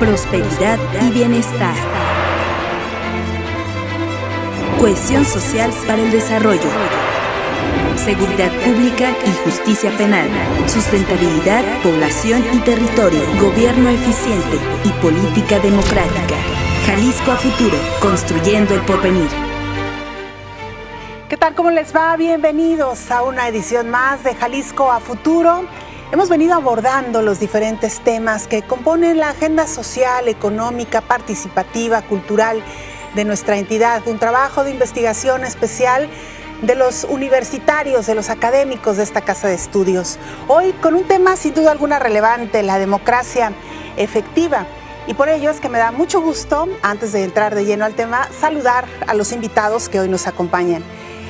prosperidad y bienestar. Cohesión social para el desarrollo. Seguridad pública y justicia penal. Sustentabilidad, población y territorio. Gobierno eficiente y política democrática. Jalisco a futuro, construyendo el porvenir. ¿Qué tal? ¿Cómo les va? Bienvenidos a una edición más de Jalisco a futuro. Hemos venido abordando los diferentes temas que componen la agenda social, económica, participativa, cultural de nuestra entidad. Un trabajo de investigación especial de los universitarios, de los académicos de esta casa de estudios. Hoy con un tema sin duda alguna relevante, la democracia efectiva. Y por ello es que me da mucho gusto, antes de entrar de lleno al tema, saludar a los invitados que hoy nos acompañan.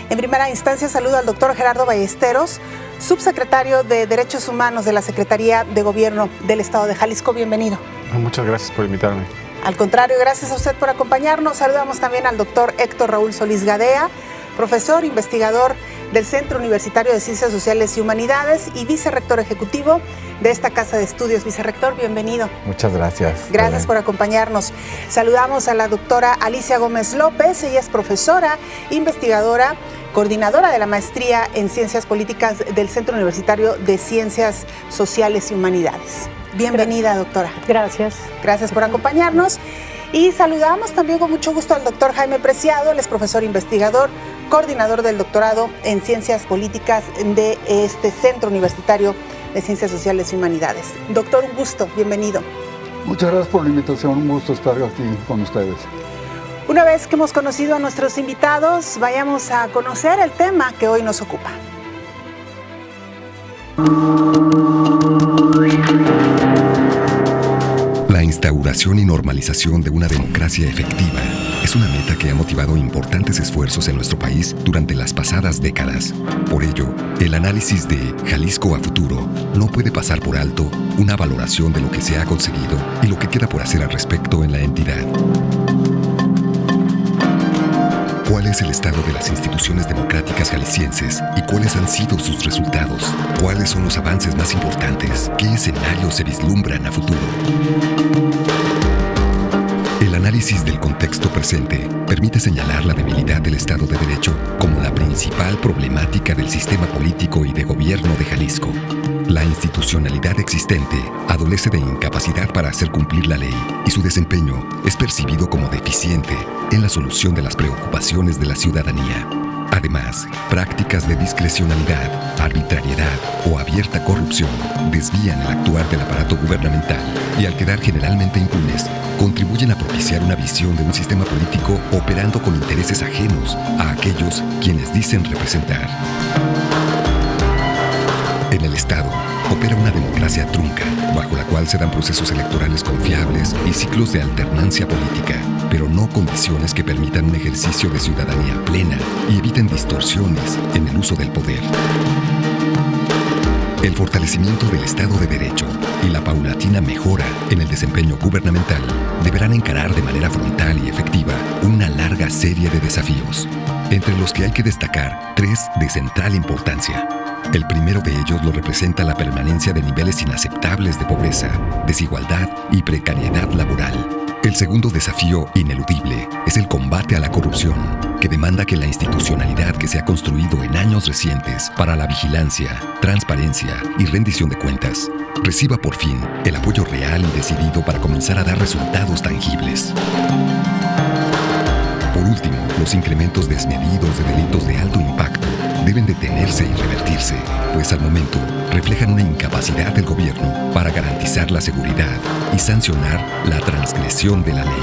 En primera instancia saludo al doctor Gerardo Ballesteros, subsecretario de Derechos Humanos de la Secretaría de Gobierno del Estado de Jalisco. Bienvenido. Muchas gracias por invitarme. Al contrario, gracias a usted por acompañarnos. Saludamos también al doctor Héctor Raúl Solís Gadea, profesor, investigador del Centro Universitario de Ciencias Sociales y Humanidades y vicerrector ejecutivo de esta casa de estudios. Vicerrector, bienvenido. Muchas gracias. Gracias por acompañarnos. Saludamos a la doctora Alicia Gómez López. Ella es profesora, investigadora, coordinadora de la maestría en Ciencias Políticas del Centro Universitario de Ciencias Sociales y Humanidades. Bienvenida, doctora. Gracias. Gracias por acompañarnos. Y saludamos también con mucho gusto al doctor Jaime Preciado. Él es profesor investigador, coordinador del doctorado en Ciencias Políticas de este Centro Universitario de Ciencias Sociales y Humanidades. Doctor, un gusto, bienvenido. Muchas gracias por la invitación, un gusto estar aquí con ustedes. Una vez que hemos conocido a nuestros invitados, vayamos a conocer el tema que hoy nos ocupa. La instauración y normalización de una democracia efectiva es una meta que ha motivado importantes esfuerzos en nuestro país durante las pasadas décadas. Por ello, el análisis de Jalisco a futuro no puede pasar por alto una valoración de lo que se ha conseguido y lo que queda por hacer al respecto en la entidad. ¿Cuál es el estado de las instituciones democráticas jaliscienses y cuáles han sido sus resultados? ¿Cuáles son los avances más importantes? ¿Qué escenarios se vislumbran a futuro? El análisis del contexto presente permite señalar la debilidad del Estado de Derecho como la principal problemática del sistema político y de gobierno de Jalisco. La institucionalidad existente adolece de incapacidad para hacer cumplir la ley y su desempeño es percibido como deficiente en la solución de las preocupaciones de la ciudadanía. Además, prácticas de discrecionalidad, arbitrariedad o abierta corrupción desvían el actuar del aparato gubernamental y al quedar generalmente impunes, contribuyen a propiciar una visión de un sistema político operando con intereses ajenos a aquellos quienes dicen representar. En el Estado, opera una democracia trunca, bajo la cual se dan procesos electorales confiables y ciclos de alternancia política, pero no condiciones que permitan un ejercicio de ciudadanía plena y eviten distorsiones en el uso del poder. El fortalecimiento del Estado de Derecho y la paulatina mejora en el desempeño gubernamental deberán encarar de manera frontal y efectiva una larga serie de desafíos, entre los que hay que destacar 3 de central importancia. El primero de ellos lo representa la permanencia de niveles inaceptables de pobreza, desigualdad y precariedad laboral. El segundo desafío ineludible es el combate a la corrupción, que demanda que la institucionalidad que se ha construido en años recientes para la vigilancia, transparencia y rendición de cuentas reciba por fin el apoyo real y decidido para comenzar a dar resultados tangibles. Por último, los incrementos desmedidos de delitos de alto impacto deben detenerse y revertirse, pues al momento reflejan una incapacidad del gobierno para garantizar la seguridad y sancionar la transgresión de la ley.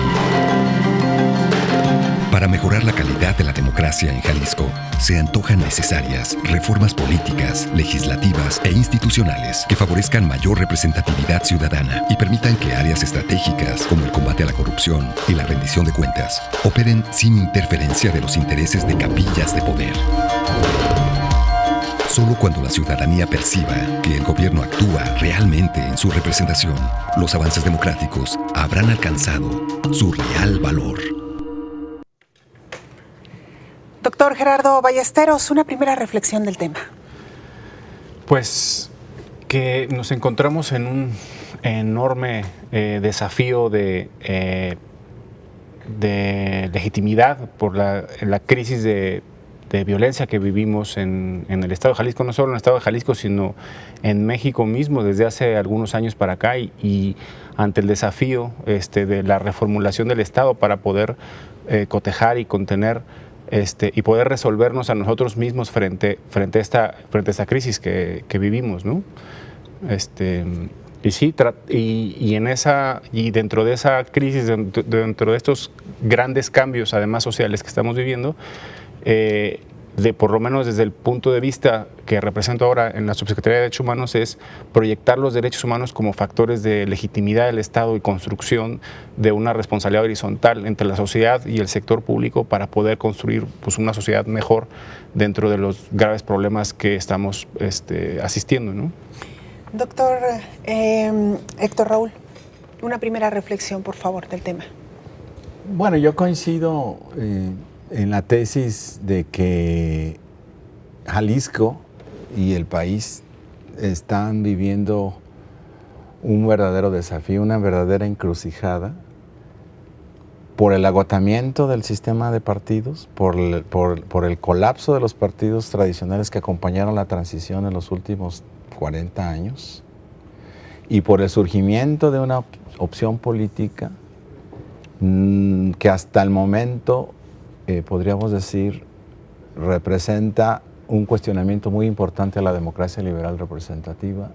Para mejorar la calidad de la democracia en Jalisco, se antojan necesarias reformas políticas, legislativas e institucionales que favorezcan mayor representatividad ciudadana y permitan que áreas estratégicas como el combate a la corrupción y la rendición de cuentas operen sin interferencia de los intereses de capillas de poder. Solo cuando la ciudadanía perciba que el gobierno actúa realmente en su representación, los avances democráticos habrán alcanzado su real valor. Doctor Gerardo Ballesteros, una primera reflexión del tema. Pues que nos encontramos en enorme desafío de legitimidad por la crisis de violencia que vivimos en el Estado de Jalisco, no solo en el Estado de Jalisco, sino en México mismo desde hace algunos años para acá, y ante el desafío de la reformulación del Estado para poder cotejar y contener y poder resolvernos a nosotros mismos frente a esta crisis que vivimos, ¿no? Y sí, y dentro de esa crisis, dentro de estos grandes cambios, además sociales que estamos viviendo, por lo menos desde el punto de vista que represento ahora en la Subsecretaría de Derechos Humanos, es proyectar los derechos humanos como factores de legitimidad del Estado y construcción de una responsabilidad horizontal entre la sociedad y el sector público para poder construir pues, una sociedad mejor dentro de los graves problemas que estamos asistiendo, ¿no? Doctor Héctor Raúl, una primera reflexión, por favor, del tema. Bueno, yo coincido en la tesis de que Jalisco y el país están viviendo un verdadero desafío, una verdadera encrucijada por el agotamiento del sistema de partidos, por el colapso de los partidos tradicionales que acompañaron la transición en los últimos 40 años y por el surgimiento de una opción política que hasta el momento, podríamos decir, representa un cuestionamiento muy importante a la democracia liberal representativa,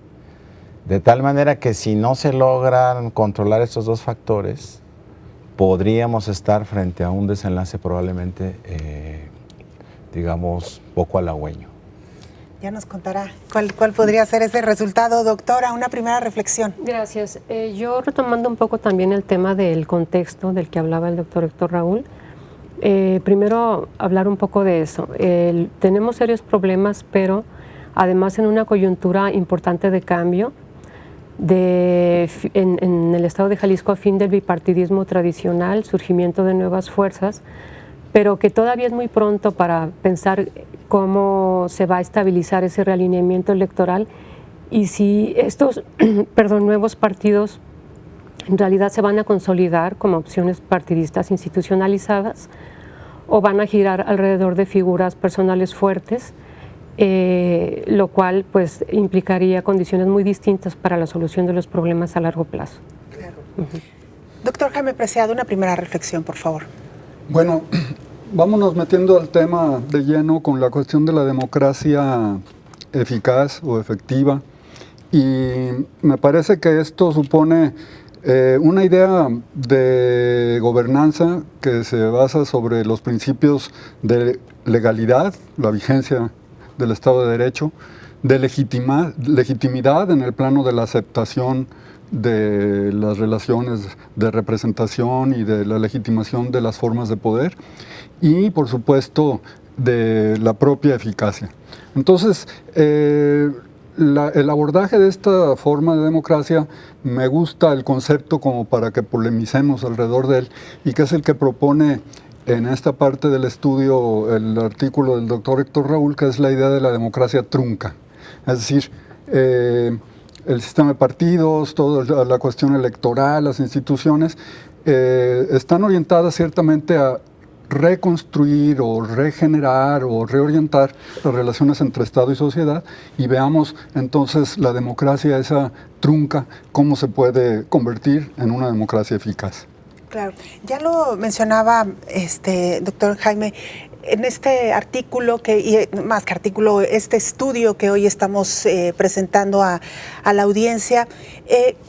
de tal manera que si no se logran controlar estos dos factores, podríamos estar frente a un desenlace probablemente, digamos, poco halagüeño. Ya nos contará cuál podría ser ese resultado. Doctora, una primera reflexión. Gracias. Yo retomando un poco también el tema del contexto del que hablaba el doctor Héctor Raúl, primero hablar un poco de eso. Tenemos serios problemas, pero además en una coyuntura importante de cambio en el estado de Jalisco, a fin del bipartidismo tradicional, surgimiento de nuevas fuerzas, pero que todavía es muy pronto para pensar cómo se va a estabilizar ese realineamiento electoral y si estos nuevos partidos en realidad se van a consolidar como opciones partidistas institucionalizadas o van a girar alrededor de figuras personales fuertes, lo cual pues implicaría condiciones muy distintas para la solución de los problemas a largo plazo. Claro. Doctor Jaime Preciado, una primera reflexión, por favor. Bueno, vámonos metiendo al tema de lleno con la cuestión de la democracia eficaz o efectiva, y me parece que esto supone una idea de gobernanza que se basa sobre los principios de legalidad, la vigencia del Estado de Derecho, de legitimidad en el plano de la aceptación de las relaciones de representación y de la legitimación de las formas de poder, y por supuesto de la propia eficacia. Entonces, el abordaje de esta forma de democracia, me gusta el concepto como para que polemicemos alrededor de él, y que es el que propone en esta parte del estudio el artículo del doctor Héctor Raúl, que es la idea de la democracia trunca. Es decir, el sistema de partidos, toda la cuestión electoral, las instituciones, están orientadas ciertamente a reconstruir o regenerar o reorientar las relaciones entre Estado y sociedad, y veamos entonces la democracia esa trunca, cómo se puede convertir en una democracia eficaz. Claro, ya lo mencionaba doctor Jaime, en este artículo, más que artículo, este estudio que hoy estamos presentando a la audiencia,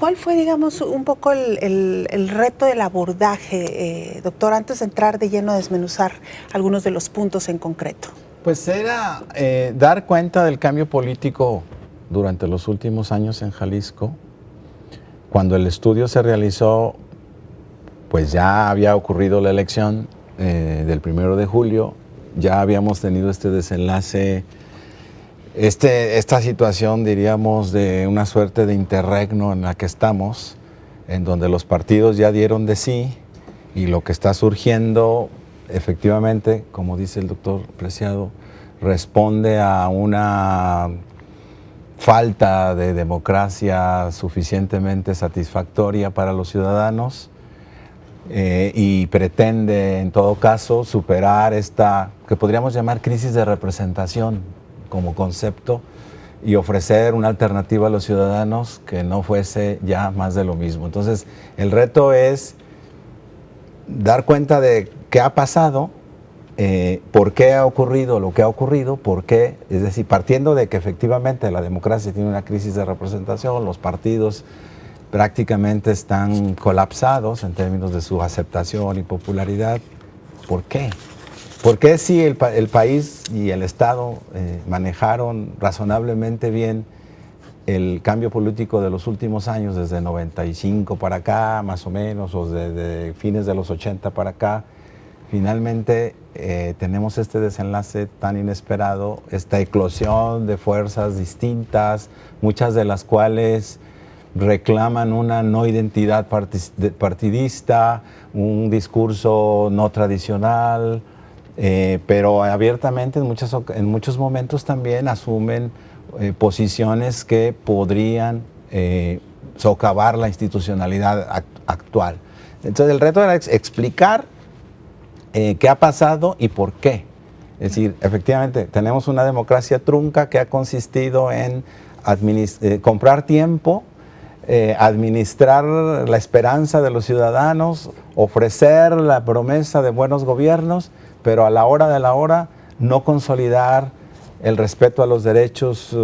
¿cuál fue, digamos, un poco el reto del abordaje, doctor, antes de entrar de lleno a desmenuzar algunos de los puntos en concreto? Pues era dar cuenta del cambio político durante los últimos años en Jalisco. Cuando el estudio se realizó, pues ya había ocurrido la elección del 1 de julio, ya habíamos tenido este desenlace, esta situación, diríamos, de una suerte de interregno en la que estamos, en donde los partidos ya dieron de sí, y lo que está surgiendo, efectivamente, como dice el doctor Preciado, responde a una falta de democracia suficientemente satisfactoria para los ciudadanos y pretende en todo caso superar esta que podríamos llamar crisis de representación como concepto y ofrecer una alternativa a los ciudadanos que no fuese ya más de lo mismo. Entonces el reto es dar cuenta de qué ha pasado, por qué ha ocurrido lo que ha ocurrido, por qué, es decir, partiendo de que efectivamente la democracia tiene una crisis de representación, los partidos prácticamente están colapsados en términos de su aceptación y popularidad. ¿Por qué? ¿Por qué si el país y el Estado manejaron razonablemente bien el cambio político de los últimos años, desde 95 para acá, más o menos, o desde fines de los 80 para acá, finalmente tenemos este desenlace tan inesperado, esta eclosión de fuerzas distintas, muchas de las cuales reclaman una no identidad partidista, un discurso no tradicional, pero abiertamente en muchos momentos también asumen posiciones que podrían socavar la institucionalidad actual. Entonces el reto era explicar qué ha pasado y por qué. Es decir, efectivamente tenemos una democracia trunca que ha consistido en comprar tiempo, administrar la esperanza de los ciudadanos, ofrecer la promesa de buenos gobiernos, pero a la hora de la hora no consolidar el respeto a los derechos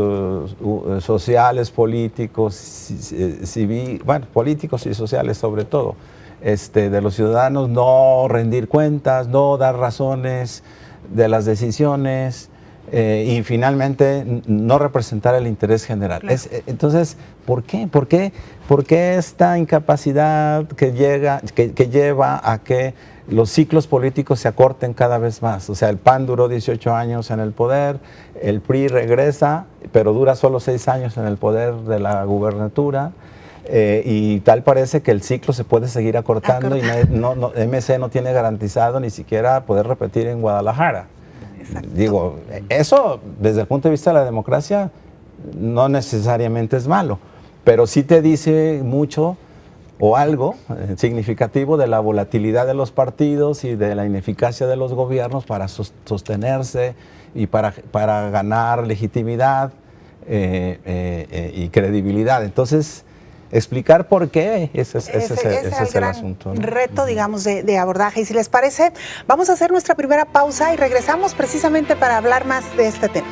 sociales, políticos, políticos y sociales sobre todo, de los ciudadanos, no rendir cuentas, no dar razones de las decisiones y finalmente no representar el interés general. Claro. Entonces, ¿por qué? ¿Por qué esta incapacidad que lleva a que los ciclos políticos se acorten cada vez más? O sea, el PAN duró 18 años en el poder, el PRI regresa, pero dura solo 6 años en el poder de la gubernatura, y tal parece que el ciclo se puede seguir acortando y MC no tiene garantizado ni siquiera poder repetir en Guadalajara. Exacto. Digo, eso desde el punto de vista de la democracia no necesariamente es malo, pero sí te dice mucho o algo significativo de la volatilidad de los partidos y de la ineficacia de los gobiernos para sostenerse y para ganar legitimidad y credibilidad. Entonces, explicar por qué, ese es el asunto, ¿no? Reto, digamos, de abordaje. Y si les parece, vamos a hacer nuestra primera pausa y regresamos precisamente para hablar más de este tema.